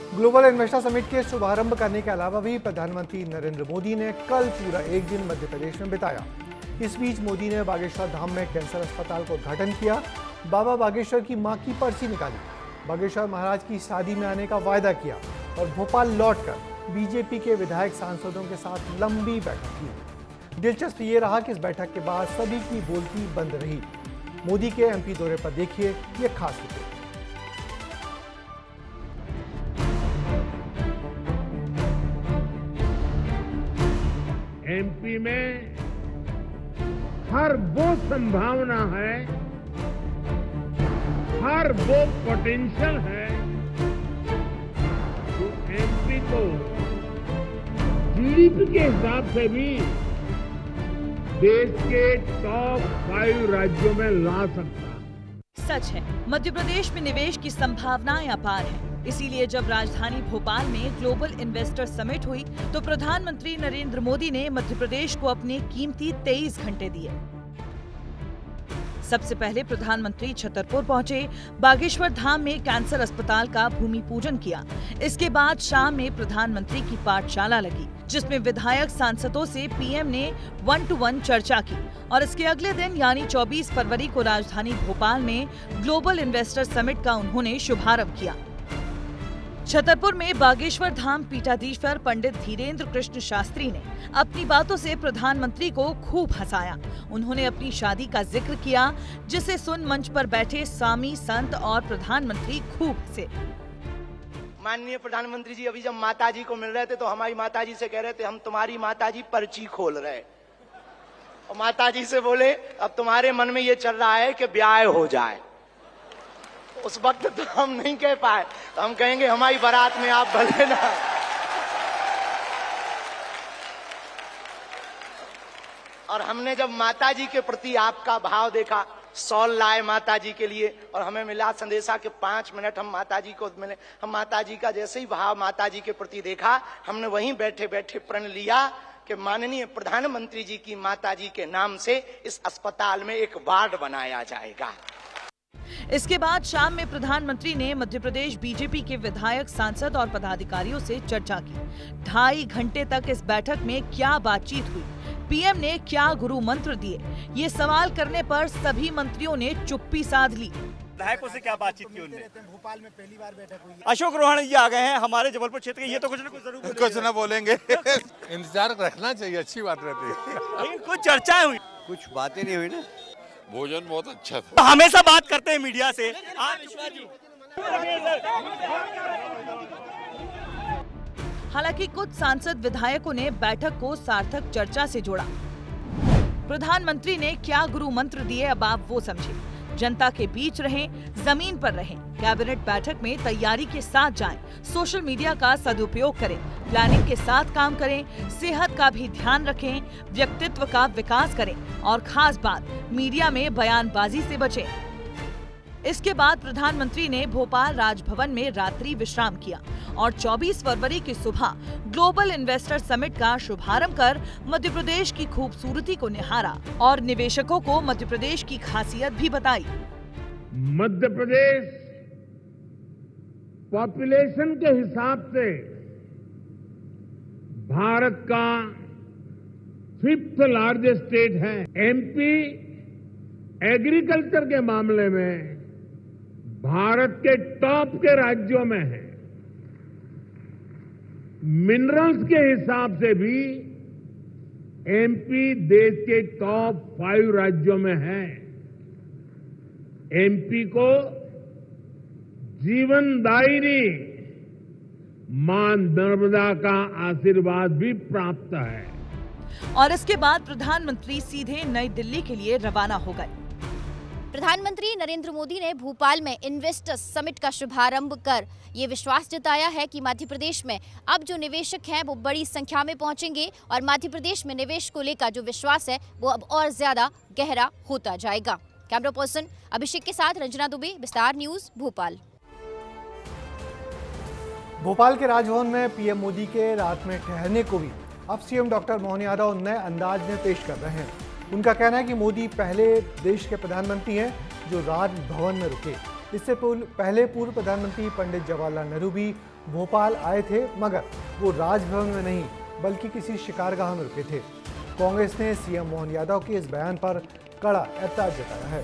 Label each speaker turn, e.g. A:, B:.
A: Global investor summit के शुभारंभ करने के अलावा भी प्रधानमंत्री नरेंद्र मोदी ने कल पूरा एक दिन मध्य प्रदेश में बिताया। इस बीच मोदी ने बागेश्वर धाम में कैंसर अस्पताल का उद्घाटन किया, बाबा बागेश्वर की मां की पर्ची निकाली, बागेश्वर महाराज की शादी में आने का वायदा किया और भोपाल लौटकर बीजेपी के विधायक सांसदों के साथ लंबी बैठक की। दिलचस्प ये रहा कि इस बैठक के बाद सभी की बोलती बंद रही। मोदी के एमपी दौरे पर देखिए ये खास रिपोर्ट।
B: एमपी में हर वो संभावना है, हर वो पोटेंशियल है जो एमपी को जीडीपी के हिसाब से भी देश के टॉप 5 राज्यों में ला सकता है।
C: सच है, मध्य प्रदेश में निवेश की संभावनाएं अपार हैं। इसीलिए जब राजधानी भोपाल में ग्लोबल इन्वेस्टर समिट हुई तो प्रधानमंत्री नरेंद्र मोदी ने मध्य प्रदेश को अपने कीमती 23 घंटे दिए। सबसे पहले प्रधानमंत्री छतरपुर पहुंचे, बागेश्वर धाम में कैंसर अस्पताल का भूमि पूजन किया। इसके बाद शाम में प्रधानमंत्री की पाठशाला लगी, जिसमें विधायक सांसदों से पीएम ने 1-to-1 चर्चा की और इसके अगले दिन यानी 24 फरवरी को राजधानी भोपाल में ग्लोबल इन्वेस्टर समिट का उन्होंने शुभारंभ किया। छतरपुर में बागेश्वर धाम पीठाधीश्वर पंडित धीरेन्द्र कृष्ण शास्त्री ने अपनी बातों से प्रधानमंत्री को खूब हंसाया। उन्होंने अपनी शादी का जिक्र किया, जिसे सुन मंच पर बैठे स्वामी संत और प्रधानमंत्री खूब हंसे।
D: माननीय प्रधानमंत्री जी अभी जब माताजी को मिल रहे थे तो हमारी माताजी से कह रहे थे हम तुम्हारी माताजी पर्ची खोल रहे, और माताजी से बोले अब तुम्हारे मन में ये चल रहा है कि ब्याह हो जाए। उस वक्त तो हम नहीं कह पाए, तो हम कहेंगे हमारी बारात में आप भले ना। और हमने जब माताजी के प्रति आपका भाव देखा, सॉल लाए माताजी के लिए और हमें मिला संदेशा के 5 मिनट हम माताजी को मिले। हम माताजी का जैसे ही भाव माताजी के प्रति देखा, हमने वहीं बैठे बैठे प्रण लिया कि माननीय प्रधानमंत्री जी की माताजी के नाम से इस अस्पताल में एक वार्ड बनाया जाएगा।
C: इसके बाद शाम में प्रधानमंत्री ने मध्य प्रदेश बीजेपी के विधायक, सांसद और पदाधिकारियों से चर्चा की। 2.5 घंटे तक इस बैठक में क्या बातचीत हुई, पीएम ने क्या गुरु मंत्र दिए, ये सवाल करने पर सभी मंत्रियों ने चुप्पी साध ली।
E: विधायकों से क्या बातचीत की उन्होंने?
F: भोपाल में पहली बार बैठक हुई है।
E: अशोक रोहन जी आ गए हैं हमारे जबलपुर क्षेत्र के, ये तो कुछ न कुछ जरूर बोलेंगे।
G: कुछ ना बोलेंगे। इंतजार रखना चाहिए, अच्छी बात रहती है।
E: लेकिन कुछ चर्चाएं हुई,
H: कुछ बातें नहीं हुई ना।
G: भोजन बहुत अच्छा था।
E: तो हमेशा बात करते हैं मीडिया से।
C: हालांकि कुछ सांसद विधायकों ने बैठक को सार्थक चर्चा से जोड़ा। प्रधानमंत्री ने क्या गुरु मंत्र दिए, अब आप वो समझे। जनता के बीच रहें, जमीन पर रहें, कैबिनेट बैठक में तैयारी के साथ जाएं, सोशल मीडिया का सदुपयोग करें, प्लानिंग के साथ काम करें, सेहत का भी ध्यान रखें, व्यक्तित्व का विकास करें और खास बात मीडिया में बयानबाजी से बचें। इसके बाद प्रधानमंत्री ने भोपाल राजभवन में रात्रि विश्राम किया और 24 फरवरी की सुबह ग्लोबल इन्वेस्टर समिट का शुभारंभ कर मध्य प्रदेश की खूबसूरती को निहारा और निवेशकों को मध्य प्रदेश की खासियत भी बताई।
B: मध्य प्रदेश पॉपुलेशन के हिसाब से भारत का 5th लार्जेस्ट स्टेट है। एमपी एग्रीकल्चर के मामले में भारत के टॉप के राज्यों में है। मिनरल्स के हिसाब से भी एमपी देश के टॉप 5 राज्यों में है। एमपी को जीवनदायिनी मां नर्मदा का आशीर्वाद भी प्राप्त है।
C: और इसके बाद प्रधानमंत्री सीधे नई दिल्ली के लिए रवाना हो गए।
I: प्रधानमंत्री नरेंद्र मोदी ने भोपाल में इन्वेस्टर्स समिट का शुभारंभ कर ये विश्वास जताया है कि मध्य प्रदेश में अब जो निवेशक हैं वो बड़ी संख्या में पहुंचेंगे और मध्य प्रदेश में निवेश को लेकर जो विश्वास है वो अब और ज्यादा गहरा होता जाएगा। कैमरा पर्सन अभिषेक के साथ रंजना दुबे, विस्तार न्यूज, भोपाल।
A: भोपाल के राजभवन में पीएम मोदी के रात में ठहरने को भी अब सीएम डॉक्टर मोहन यादव नए अंदाज में पेश कर रहे हैं। उनका कहना है कि मोदी पहले देश के प्रधानमंत्री हैं जो राजभवन में रुके। इससे पहले पूर्व प्रधानमंत्री पंडित जवाहरलाल नेहरू भी भोपाल आए थे, मगर वो राजभवन में नहीं बल्कि किसी शिकारगाह में रुके थे। कांग्रेस ने सीएम मोहन यादव के इस बयान पर कड़ा ऐतराज जताया है।